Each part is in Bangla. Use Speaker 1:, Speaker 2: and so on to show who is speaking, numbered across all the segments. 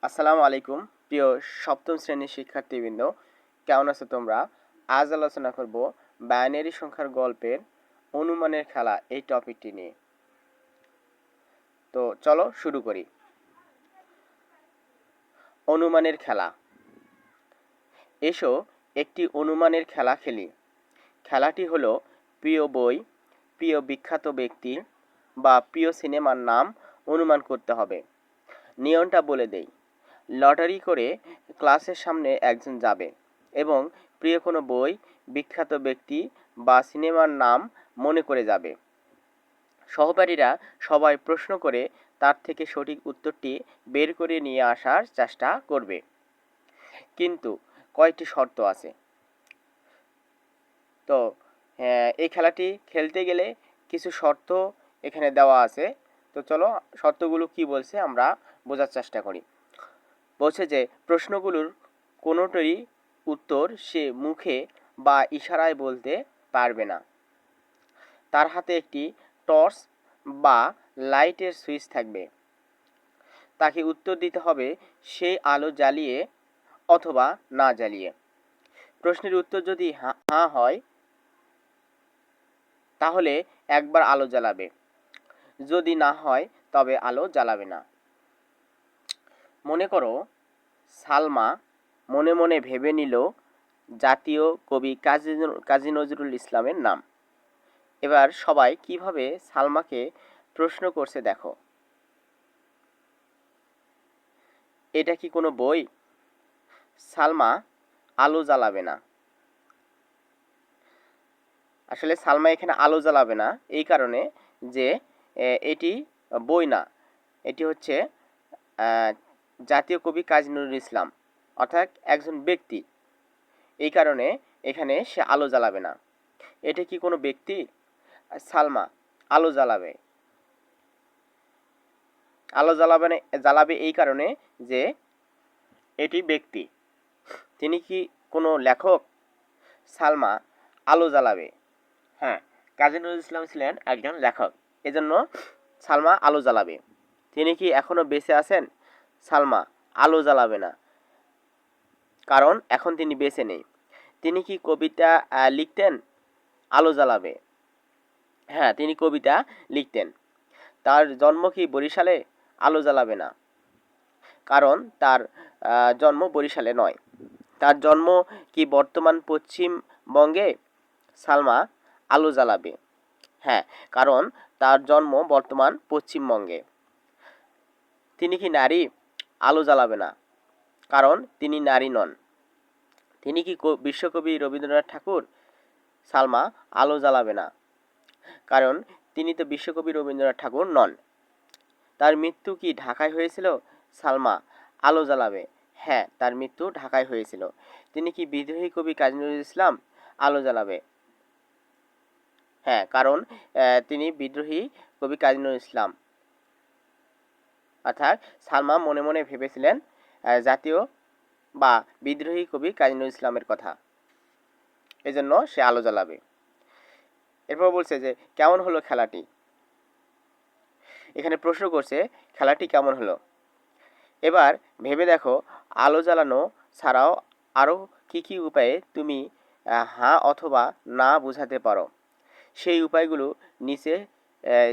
Speaker 1: আসসালামু আলাইকুম প্রিয় সপ্তম শ্রেণীর শিক্ষার্থীবৃন্দ, কেমন আছো তোমরা? আজ আলোচনা করব বাইনারি সংখ্যার গল্পের অনুমানের খেলা এই টপিকটি নিয়ে। তো চলো শুরু করি। অনুমানের খেলা। এসো একটি অনুমানের খেলা খেলি। খেলাটি হলো প্রিয় বই, প্রিয় বিখ্যাত ব্যক্তি বা প্রিয় সিনেমার নাম অনুমান করতে হবে। নিয়মটা বলে দেই। লটারি করে ক্লাসের সামনে একজন যাবে এবং প্রিয় কোনো বই, বিখ্যাত ব্যক্তি বা সিনেমার নাম মনে করে যাবে। সহপাঠীরা সবাই প্রশ্ন করে তার থেকে সঠিক উত্তরটি বের করে নিয়ে আসার চেষ্টা করবে। কিন্তু কয়েকটি শর্ত আছে। তো এই খেলাটি খেলতে গেলে কিছু শর্ত এখানে দেওয়া আছে। তো চলো শর্তগুলো কি বলছে আমরা বোঝার চেষ্টা করি। বলছে যে প্রশ্নগুলোর কোনোটিরই উত্তর সে মুখে বা ইশারায় বলতে পারবে না। তার হাতে একটি টর্চ বা লাইটের সুইচ থাকবে। তাকে উত্তর দিতে হবে সেই আলো জ্বালিয়ে অথবা না জ্বালিয়ে। প্রশ্নের উত্তর যদি হ্যাঁ হয় তাহলে একবার আলো জ্বালাবে, যদি না হয় তবে আলো জ্বালাবে না। মনে করো সালমা মনে মনে ভেবে নিল জাতীয় কবি কাজী নজরুল ইসলামের নাম। এবার সবাই কিভাবে সালমাকে প্রশ্ন করছে দেখো। এটা কি কোনো বই? সালমা আলো জ্বালাবে না। আসলে সালমা এখানে আলো জ্বালাবে না এই কারণে যে এটি বই না, এটি হচ্ছে জাতীয় কবি কাজী নজরুল ইসলাম, অর্থাৎ একজন ব্যক্তি। এই কারণে এখানে সে আলো জ্বালাবে না। এটা কি কোনো ব্যক্তি? সালমা আলো জ্বালাবে। আলো জ্বালাবে এই কারণে যে এটি ব্যক্তি। তিনি কি কোনো লেখক? সালমা আলো জ্বালাবে। হ্যাঁ, কাজী নজরুল ইসলাম ছিলেন একজন লেখক, এজন্য সালমা আলো জ্বালাবে। তিনি কি এখনো বেঁচে আছেন? সালমা আলো জ্বালাবে না, কারণ এখন তিনি বেঁচে নেই। তিনি কি কবিতা লিখতেন? আলো জ্বালাবে। হ্যাঁ, তিনি কবিতা লিখতেন। তার জন্ম কি বরিশালে? আলো জ্বালাবে না, কারণ তার জন্ম বরিশালে নয়। তার জন্ম কি বর্তমান পশ্চিমবঙ্গে? সালমা আলো জ্বালাবে। হ্যাঁ, কারণ তার জন্ম বর্তমান পশ্চিমবঙ্গে। তিনি কি নারী? আলো জ্বালাবে না, কারণ তিনি নারী নন। তিনি কি বিশ্বকবি রবীন্দ্রনাথ ঠাকুর? সালমা আলো জ্বালাবে না, কারণ তিনি তো বিশ্বকবি রবীন্দ্রনাথ ঠাকুর নন। তার মৃত্যু কি ঢাকায় হয়েছিল? সালমা আলো জ্বালাবে। হ্যাঁ, তার মৃত্যু ঢাকায় হয়েছিল। তিনি কি বিদ্রোহী কবি কাজী নজরুল ইসলাম? আলো জ্বালাবে। হ্যাঁ, কারণ তিনি বিদ্রোহী কবি কাজী নজরুল ইসলাম। অর্থাৎ সালমা মনে মনে ভেবেছিলেন জাতীয় বা বিদ্রোহী কবি কাজী নজরুল ইসলামের কথা, এজন্য সে আলো জ্বালাবে। এরপর বলছে যে কেমন হলো খেলাটি। এখানে প্রশ্ন করছে খেলাটি কেমন হলো। এবার ভেবে দেখো আলো জ্বালানো ছাড়াও আরও কী কী উপায়ে তুমি হ্যাঁ অথবা না বোঝাতে পারো। সেই উপায়গুলো নিচে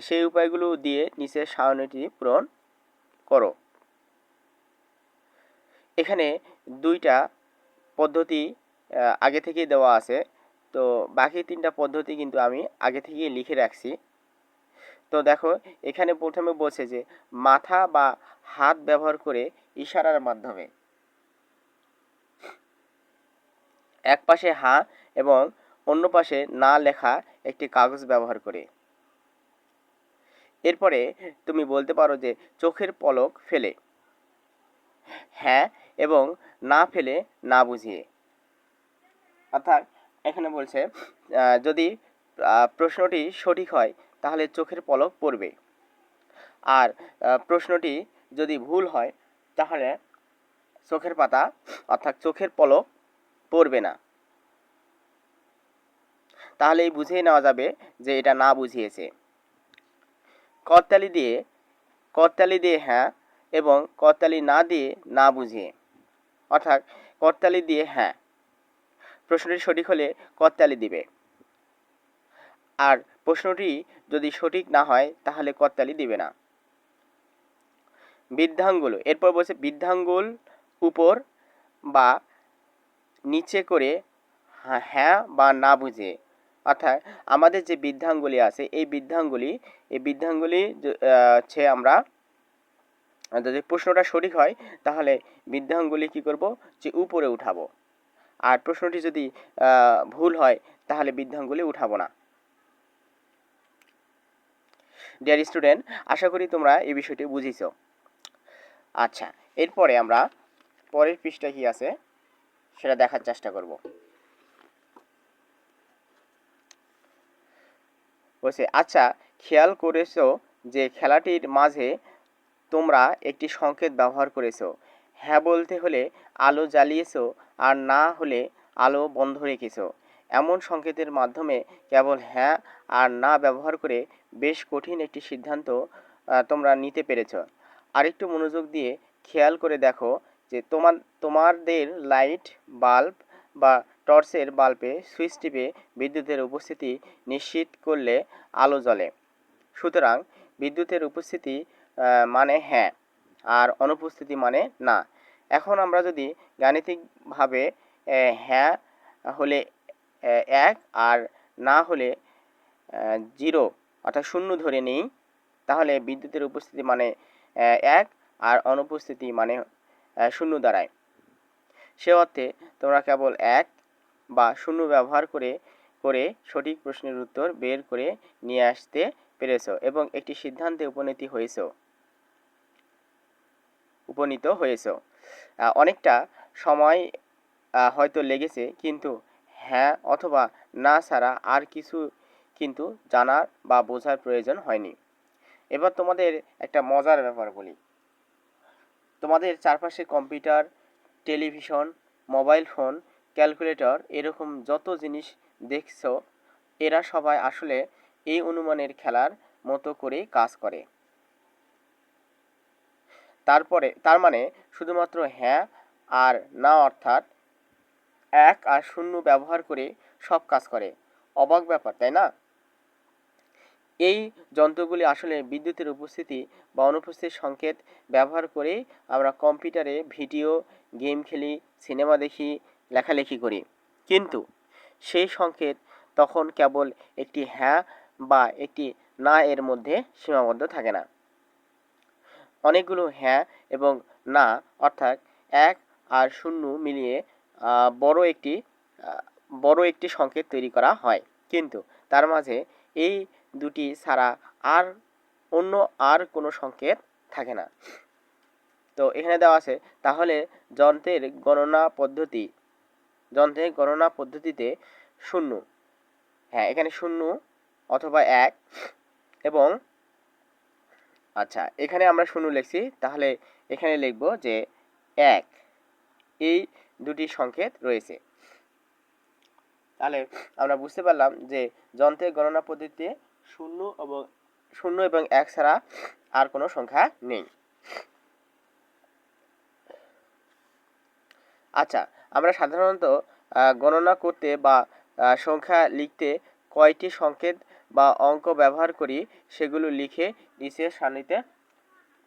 Speaker 1: সেই উপায়গুলো দিয়ে নিচের সারণীটি পূরণ করো। এখানে দুইটা পদ্ধতি আগে থেকেই দেওয়া আছে। তো বাকি তিনটা পদ্ধতি কিন্তু আমি আগে থেকেই লিখে রাখছি। তো দেখো এখানে প্রথমে বলছে যে মাথা বা হাত ব্যবহার করে ইশারার মাধ্যমে এক পাশে হা এবং অন্য পাশে না লেখা একটি কাগজ ব্যবহার করে। এরপরে তুমি বলতে পারো যে চোখের পলক ফেলে, হ্যাঁ এবং না ফেলে না বুঝিয়ে। অর্থাৎ এখানে বলছে যদি প্রশ্নটি সঠিক হয় তাহলে চোখের পলক পড়বে, আর প্রশ্নটি যদি ভুল হয় তাহলে চোখের পাতা অর্থাৎ চোখের পলক পড়বে না। তাহলেই বুঝিয়ে নেওয়া যাবে যে এটা না বুঝিয়েছে। করতালি দিয়ে হ্যাঁ এবং করতালি না দিয়ে না বুঝিয়ে, অর্থাৎ করতালি দিয়ে হ্যাঁ, প্রশ্নটি সঠিক হলে করতালি দিবে, আর প্রশ্নটি যদি সঠিক না হয় তাহলে করতালি দিবে না। বৃদ্ধাঙ্গুল, এরপর বলছে বৃদ্ধাঙ্গুল উপর বা নিচে করে হ্যাঁ বা না বুঝে, অর্থাৎ আমাদের যে বৃদ্ধাঙ্গুলি আছে এই বৃদ্ধাঙ্গুলি হচ্ছে আমরা যদি প্রশ্নটা সঠিক হয় তাহলে বৃদ্ধাঙ্গুলি কি করব, যে উপরে উঠাবো, আর প্রশ্নটি যদি ভুল হয় তাহলে বৃদ্ধাঙ্গুলি উঠাবো না। ডিয়ার স্টুডেন্ট, আশা করি তোমরা এই বিষয়টি বুঝেছো। আচ্ছা, এরপরে আমরা পরের পৃষ্ঠা কি আছে সেটা দেখার চেষ্টা করব। বলছে আচ্ছা, খেয়াল করেছো যে খেলাটির মাঝে তোমরা একটি সংকেত ব্যবহার করেছো। হ্যাঁ বলতে হলে আলো জ্বালিয়েছো, আর না হলে আলো বন্ধ রেখেছো। এমন সংকেতের মাধ্যমে কেবল হ্যাঁ আর না ব্যবহার করে বেশ কঠিন একটি সিদ্ধান্ত তোমরা নিতে পেরেছো। আরেকটু মনোযোগ দিয়ে খেয়াল করে দেখো যে তোমাদের লাইট বাল্ব বা টর্চের বাল্বে সুইচ টিপে বিদ্যুতের উপস্থিতি নিশ্চিত করলে আলো জ্বলে। সুতরাং বিদ্যুতের উপস্থিতি মানে হ্যাঁ, আর অনুপস্থিতি মানে না। এখন আমরা যদি গাণিতিকভাবে হ্যাঁ হলে 1 আর না হলে 0 অর্থাৎ 0 ধরে নিই, তাহলে বিদ্যুতের উপস্থিতি মানে 1 আর অনুপস্থিতি মানে 0 দাঁড়ায়। সে অর্থে তোমরা কেবল 1 বা 0 ব্যবহার করে সঠিক প্রশ্নের উত্তর বের করে নিয়ে আসতে পেরেছো এবং একটি সিদ্ধান্তে উপনীত হয়েছো। অনেকটা সময় হয়তো লেগেছে, কিন্তু হ্যাঁ অথবা না ছাড়া আর কিছু কিন্তু জানার বা বোঝার প্রয়োজন হয়নি। এবার তোমাদের একটা মজার ব্যাপার বলি। তোমাদের চারপাশে computer, television, mobile phone, calculator এরকম যত জিনিস দেখছো, এরা সবাই আসলে এই অনুমানের খেলার মতো করেই কাজ করে। তার মানে শুধুমাত্র হ্যাঁ আর না অর্থাৎ 1 আর 0 ব্যবহার করে সব কাজ করে। অবাক ব্যাপার, তাই না? এই যন্ত্রগুলি আসলে বিদ্যুতের উপস্থিতি বা অনুপস্থিতির সংকেত ব্যবহার করেই আমরা কম্পিউটারে ভিডিও গেম খেলি, সিনেমা দেখি, লেখালেখি করি। কিন্তু সেই সংকেত তখন কেবল একটি হ্যাঁ বা একটি না এর মধ্যে সীমাবদ্ধ থাকে না। অনেকগুলো হ্যাঁ এবং না অর্থাৎ 1 আর 0 মিলিয়ে বড় একটি সংকেত তৈরি করা হয়। কিন্তু তার মাঝে এই দুটি ছাড়া অন্য কোনো সংকেত থাকে না। তো এখানে দেওয়া আছে, তাহলে যন্ত্রের গণনা পদ্ধতিতে 0, হ্যাঁ এখানে 0 অথবা 1 এবং আচ্ছা এখানে আমরা 0 লিখছি, তাহলে এখানে লিখব যে 1, এই দুটি সংকেত রয়েছে। তাহলে আমরা বুঝতে পারলাম যে যন্ত্রের গণনা পদ্ধতিতে 0 এবং 1 ছাড়া আর কোনো সংখ্যা নেই। আচ্ছা, আমরা সাধারণত গণনা করতে বা সংখ্যা লিখতে কয়টি সংকেত বা অঙ্ক ব্যবহার করি সেগুলো লিখে নিচের সারণীতে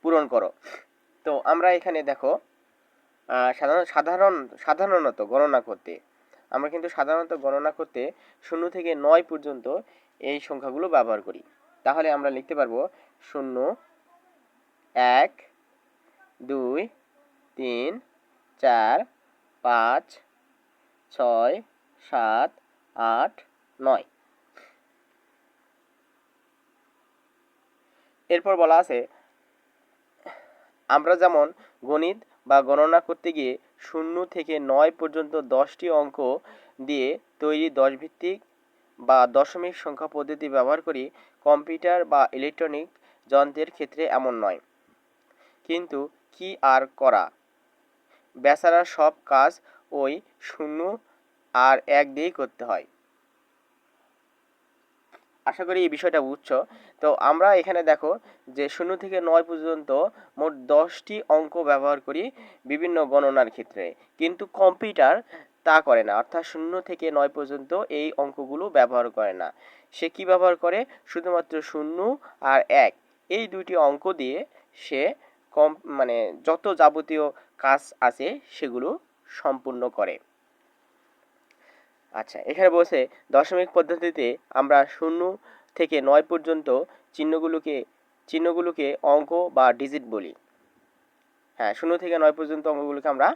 Speaker 1: পূরণ করো। তো আমরা এখানে দেখো সাধারণত গণনা করতে আমরা কিন্তু সাধারণত গণনা করতে 0 থেকে 9 পর্যন্ত এই সংখ্যাগুলো ব্যবহার করি। তাহলে আমরা লিখতে পারবো 0, 1, 2, 3, 4, 5, 6, 7, 8, 9। এরপর বলা আছে, আমরা যেমন গণিত বা গণনা করতে গিয়ে 0 থেকে 9 পর্যন্ত 10টি অঙ্ক দিয়ে তৈরি 10 ভিত্তিক বা দশমিক সংখ্যা পদ্ধতি ব্যবহার করি, কম্পিউটার বা ইলেকট্রনিক যন্ত্রের ক্ষেত্রে এমন নয়। কিন্তু কি আর করা, বেচারা সব কাজ ওই 0 আর 1 দিয়েই করতে হয়। আশা করি এই বিষয়টা বুঝছো। তো আমরা এখানে দেখো যে 0 থেকে 9 পর্যন্ত মোট 10টি অঙ্ক ব্যবহার করি বিভিন্ন গণনার ক্ষেত্রে, কিন্তু কম্পিউটার তা করে না, অর্থাৎ 0 থেকে 9 পর্যন্ত এই অঙ্কগুলো ব্যবহার করে না। সে কি ব্যবহার করে? শুধুমাত্র 0 আর 1 এই দুইটি অঙ্ক দিয়ে সে মানে যত যাবতীয় কাজ আছে সেগুলো সম্পূর্ণ করে। আচ্ছা, এখানে বলছে দশমিক পদ্ধতিতে আমরা 0 থেকে 9 পর্যন্ত চিহ্নগুলোকে অঙ্ক বা ডিজিট বলি। হ্যাঁ, 0 থেকে 9 পর্যন্ত অঙ্কগুলোকে আমরা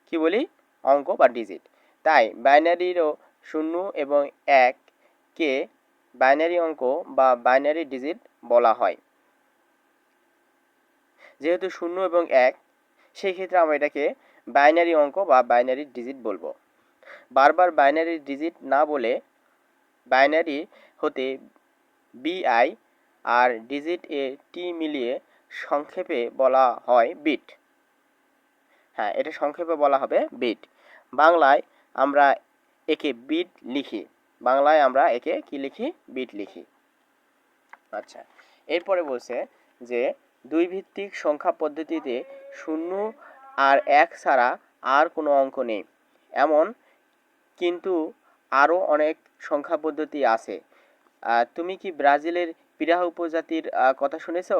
Speaker 1: কি বলি? অঙ্ক বা ডিজিট। তাই বাইনারিরও 0 এবং 1 কে বাইনারি অঙ্ক বা বাইনারি ডিজিট বলা হয়। যেহেতু 0 এবং 1, সেই ক্ষেত্রে আমরা এটাকে বাইনারি অঙ্ক বা বাইনারি ডিজিট বলবো। বারবার বাইনারি ডিজিট না বলে বাইনারি হতে বিআই আর ডিজিট এ টি মিলিয়ে সংক্ষেপে বলা হয় বিট। হ্যাঁ, এটা সংক্ষেপে বলা হবে বিট। বাংলায় আমরা একে বিট লিখি। বাংলায় আমরা একে কি লিখি? বিট লিখি। আচ্ছা, এরপরে বলছে যে 2 ভিত্তিক সংখ্যা পদ্ধতিতে 0 আর 1 ছাড়া আর কোনো অঙ্ক নেই। এমন কিন্তু আরও অনেক সংখ্যা পদ্ধতি আছে। তুমি কি ব্রাজিলের পিরাহা উপজাতির কথা শুনেছ?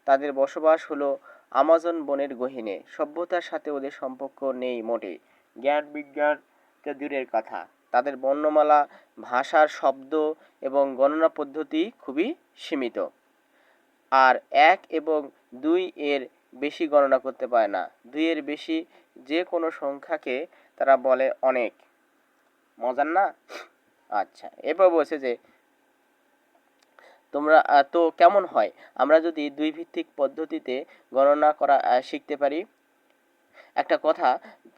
Speaker 1: তাদের বসবাস হলো আমাজন বনের গহীনে। সভ্যতার সাথে ওদের সম্পর্ক নেই মোটেই। জ্ঞান বিজ্ঞান তো দূরের কথা, তাদের বর্ণমালা, ভাষার শব্দ এবং গণনা পদ্ধতি খুবই সীমিত। আর 1 এবং 2 এর বেশি গণনা করতে পারে না। 2 এর বেশি যে কোনো সংখ্যাকে তারা বলে অনেক। মজার না? আচ্ছা, এরপর বলছে যে তোমরা তো কেমন হয় আমরা যদি 2 ভিত্তিক পদ্ধতিতে গণনা করা শিখতে পারি? একটা কথা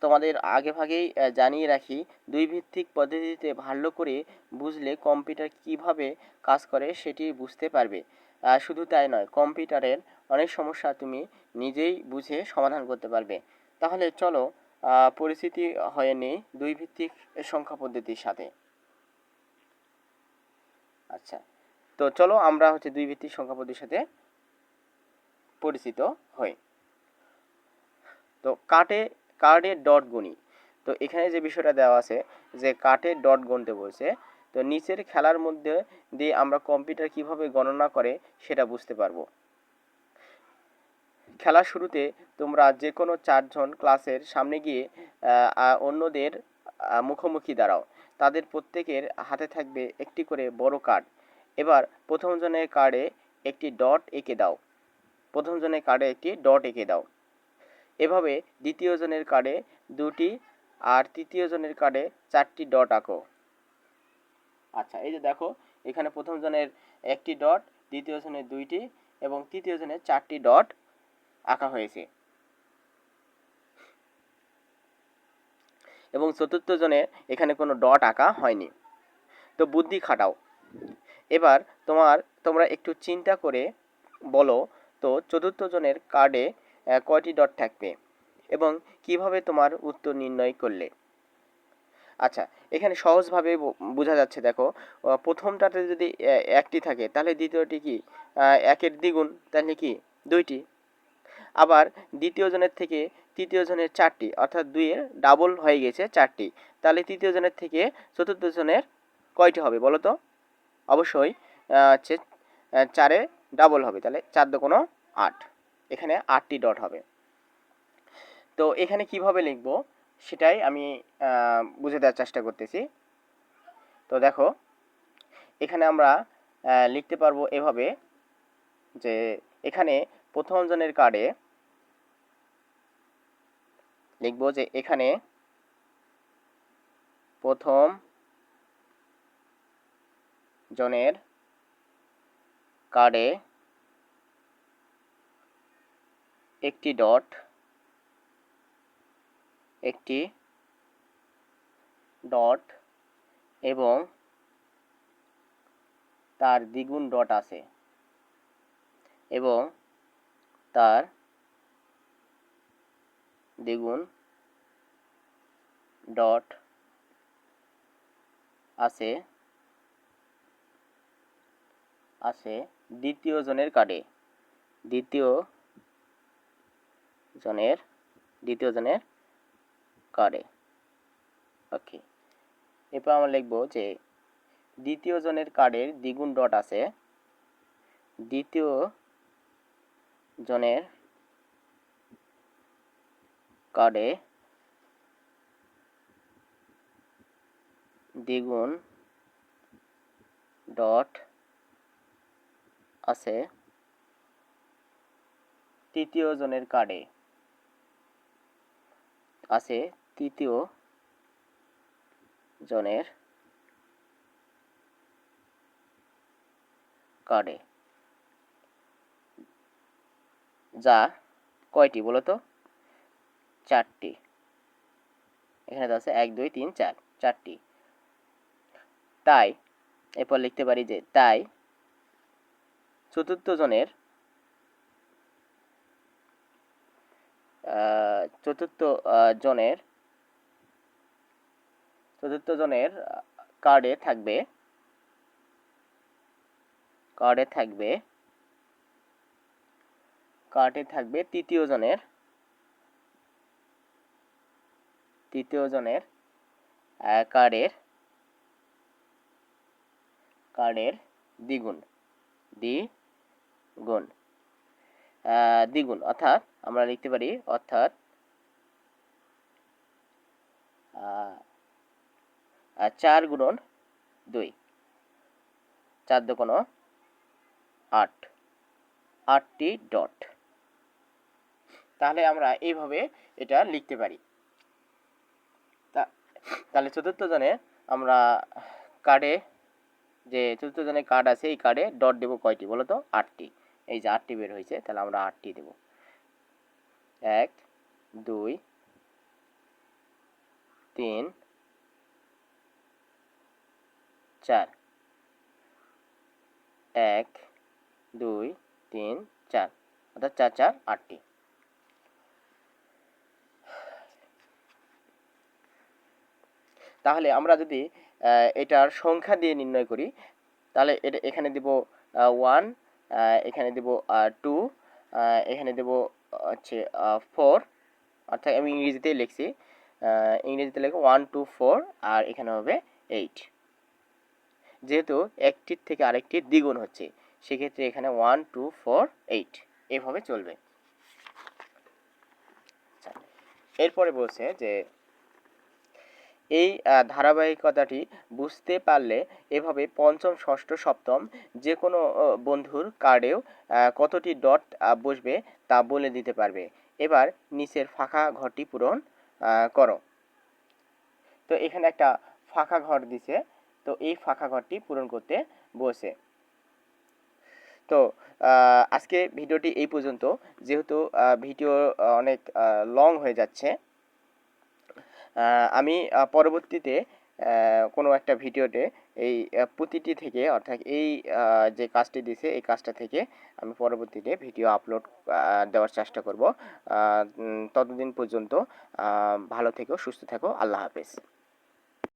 Speaker 1: তোমাদের আগে ভাগেই জানিয়ে রাখি, 2 ভিত্তিক পদ্ধতিতে ভালো করে বুঝলে কম্পিউটার কিভাবে কাজ করে সেটি বুঝতে পারবে। শুধু তাই নয়, কম্পিউটারের অনেক সমস্যা তুমি নিজেই বুঝে সমাধান করতে পারবে। তাহলে চলো পরিচিতি হয়ে নেই 2 ভিত্তিক সংখ্যা পদ্ধতির সাথে। আচ্ছা, তো চলো আমরা 2 ভিত্তিক সংখ্যা পদ্ধতির সাথে পরিচিত হই। তো কার্ডে ডট গুনি। তো এখানে যে বিষয়টা দেওয়া আছে যে কার্ডে ডট গুনতে বলছে, তো নিচের খেলার মধ্যে দিয়ে আমরা কম্পিউটার কিভাবে গণনা করে সেটা বুঝতে পারবো। খেলার শুরুতে তোমরা যে কোনো 4 জন ক্লাসের সামনে গিয়ে অন্যদের মুখোমুখি দাঁড়াও। তাদের প্রত্যেকের হাতে থাকবে একটি করে বড় কার্ড। এবার প্রথম জনের কার্ডে একটি ডট এঁকে দাও। প্রথম জনের কার্ডে একটি ডট এঁকে দাও। এভাবে দ্বিতীয় জনের কার্ডে 2টি আর তৃতীয় জনের কার্ডে 4টি ডট আঁকো। আচ্ছা, এই যে দেখো এখানে প্রথম জনের একটি ডট, দ্বিতীয় জনের 2টি এবং তৃতীয় জনের 4টি ডট আঁকা হয়েছে। এবং চতুর্থ জনের এখানে কোনো ডট আঁকা হয়নি। তো বুদ্ধি খাটাও। এবার তোমরা একটু চিন্তা করে বলো তো চতুর্থ জনের কার্ডে কয়টি ডট থাকবে এবং কিভাবে তোমার উত্তর নির্ণয় করলে। আচ্ছা, এখানে সহজভাবে বোঝা যাচ্ছে। দেখো, প্রথমটাতে যদি 1টি থাকে তাহলে দ্বিতীয়টি কি 1-এর দ্বিগুণ, তাহলে কি 2টি। আবার দ্বিতীয় জনের থেকে তৃতীয় জনের 4টি, অর্থাৎ 2-এর ডাবল হয়ে গেছে 4টি। তাহলে তৃতীয় জনের থেকে চতুর্থ জনের কয়টি হবে বলো তো? অবশ্যই 4-এ ডাবল হবে, তাহলে 4×2 = 8। এখানে 8টি ডট হবে। তো এখানে কিভাবে লিখবো সেটাই আমি বুঝে দেওয়ার চেষ্টা করতেছি। তো দেখো, এখানে আমরা লিখতে পারবো এভাবে যে এখানে প্রথম জনের কার্ডে লিখবো যে এখানে প্রথম জনের কার্ডে একটি ডট এবং তার দ্বিগুণ ডট আছে এবং তার দ্বিগুণ ডট আছে দ্বিতীয় জনের কার্ডে। দ্বিতীয় জনের কার্ডে। ওকে, এরপর আমরা লিখব যে দ্বিতীয় জনের কার্ডের দ্বিগুণ ডট আছে, দ্বিতীয় জনের কার্ডে দ্বিগুণ ডট আছে তৃতীয় জনের কার্ডে, আছে তৃতীয় জনের কার্ডে, যা কয়টি বলো তো? 4টি। এখানে আছে 1 2 3 4, 4টি। তাই এরপর লিখতে পারি যে তাই চতুর্থ জনের কার্ডে থাকবে তৃতীয় জনের কার্ডের দ্বিগুণ, অর্থাৎ আমরা লিখতে পারি অর্থাৎ 4 গুণন 2, 4 দুগুণ 8, 8টি ডট। তাহলে আমরা এইভাবে এটা লিখতে পারি। তাহলে চতুর্থ জনে আমরা কার্ডে যে চতুর্থ জনের কার্ড আছে এই কার্ডে ডট দেবো কয়টি বলো তো? 8টি। এই যে 8টি বের হয়েছে, তাহলে আমরা 8টি দেব। 1 2 3 4, 1 2 3 4, অর্থাৎ 4 4 8টি। তাহলে আমরা যদি এটার সংখ্যা দিয়ে নির্ণয় করি, তাহলে এটা এখানে দেব 1, এখানে দেব 2, এখানে দেব হচ্ছে 4, অর্থাৎ আমি ইংরেজিতেই লিখছি, ইংরেজিতে লিখব 1 2 4, আর এখানে হবে 8। যেহেতু একটির থেকে আরেকটির দ্বিগুণ হচ্ছে, সেক্ষেত্রে এখানে 1 2 4 8 এভাবে চলবে। এরপরে বলছে যে এই ধারাবাহিকতাটি বুঝতে পারলে এভাবে পঞ্চম ষষ্ঠ সপ্তম যে কোনো বন্ধুর কার্ডেও কতটি ডট বসবে তা বলে দিতে পারবে। এবার নিচের ফাঁকা ঘরটি পূরণ করো। তো এখানে একটা ফাঁকা ঘর দিছে, তো এই ফাঁকা ঘরটি পূরণ করতে বসে। তো আজকে ভিডিওটি এই পর্যন্ত। যেহেতু ভিডিও অনেক লং হয়ে যাচ্ছে, আমি পরবর্তীতে কোনো একটা ভিডিওতে এই প্রতিটি থেকে, অর্থাৎ এই যে কাজটি দিছে এই কাজটা থেকে আমি পরবর্তীতে ভিডিও আপলোড দেওয়ার চেষ্টা করব। ততদিন পর্যন্ত ভালো থেকো, সুস্থ থেকো। আল্লাহ হাফেজ।